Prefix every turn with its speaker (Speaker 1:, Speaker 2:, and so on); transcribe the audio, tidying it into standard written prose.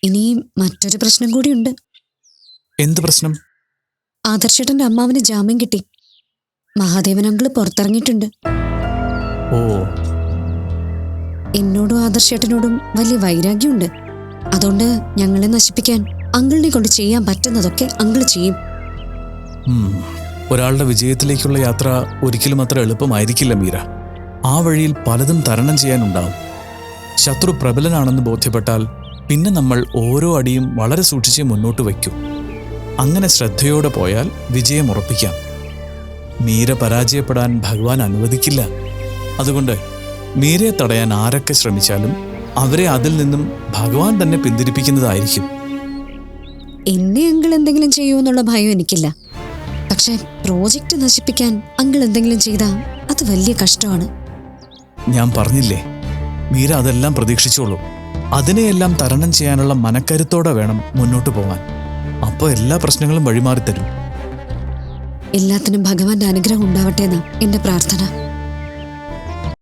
Speaker 1: ഇനി മറ്റൊരു പ്രശ്നം കൂടിയുണ്ട്.
Speaker 2: എന്ത് പ്രശ്നം?
Speaker 1: ആദർശേട്ടന്റെ അമ്മാവന് ജാമ്യം കിട്ടി. മഹാദേവൻ അങ്കിള് പുറത്തിറങ്ങിയിട്ടുണ്ട്.
Speaker 2: ഓ.
Speaker 1: എന്നോടും ആദർശേട്ടനോടും വലിയ വൈരാഗ്യമുണ്ട്. അതുകൊണ്ട് ഞങ്ങളെ നശിപ്പിക്കാൻ അങ്കിളിനെ കൊണ്ട് ചെയ്യാൻ പറ്റുന്നതൊക്കെ അങ്കിള് ചെയ്യും.
Speaker 2: ഒരാളുടെ വിജയത്തിലേക്കുള്ള യാത്ര ഒരിക്കലും അത്ര എളുപ്പമായിരിക്കില്ല മീര. ആ വഴിയിൽ പലതും തരണം ചെയ്യാനുണ്ടാവും. ശത്രു പ്രബലനാണെന്ന് ബോധ്യപ്പെട്ടാൽ പിന്നെ നമ്മൾ ഓരോ അടിയും വളരെ സൂക്ഷിച്ച് മുന്നോട്ട് വയ്ക്കൂ. അങ്ങനെ ശ്രദ്ധയോടെ പോയാൽ വിജയം ഉറപ്പിക്കാം. മീര പരാജയപ്പെടാൻ ഭഗവാൻ അനുവദിക്കില്ല. അതുകൊണ്ട് മീരയെ തടയാൻ ആരൊക്കെ ശ്രമിച്ചാലും അവരെ അതിൽ നിന്നും ഭഗവാൻ തന്നെ പിന്തിരിപ്പിക്കുന്നതായിരിക്കും.
Speaker 1: എന്നെ അങ്കിൾ എന്തെങ്കിലും ചെയ്യുമെന്നുള്ള ഭയം എനിക്കില്ല. പക്ഷെ പ്രോജക്റ്റ് നശിപ്പിക്കാൻ അങ്കിൾ എന്തെങ്കിലും ചെയ്താൽ അത് വലിയ കഷ്ടമാണ്.
Speaker 2: ഞാൻ പറഞ്ഞില്ലേ, മീര അതെല്ലാം പ്രതീക്ഷിച്ചോളൂ. അതിനെയെല്ലാം തരണം ചെയ്യാനുള്ള മനക്കരുത്തോടെ വേണം മുന്നോട്ട് പോകാൻ. അപ്പോൾ എല്ലാ പ്രശ്നങ്ങളും വഴിമാറിത്തരും.
Speaker 1: എല്ലാത്തിനും ഭഗവാന്റെ അനുഗ്രഹം ഉണ്ടാവട്ടെ എന്നാ എന്റെ പ്രാർത്ഥന.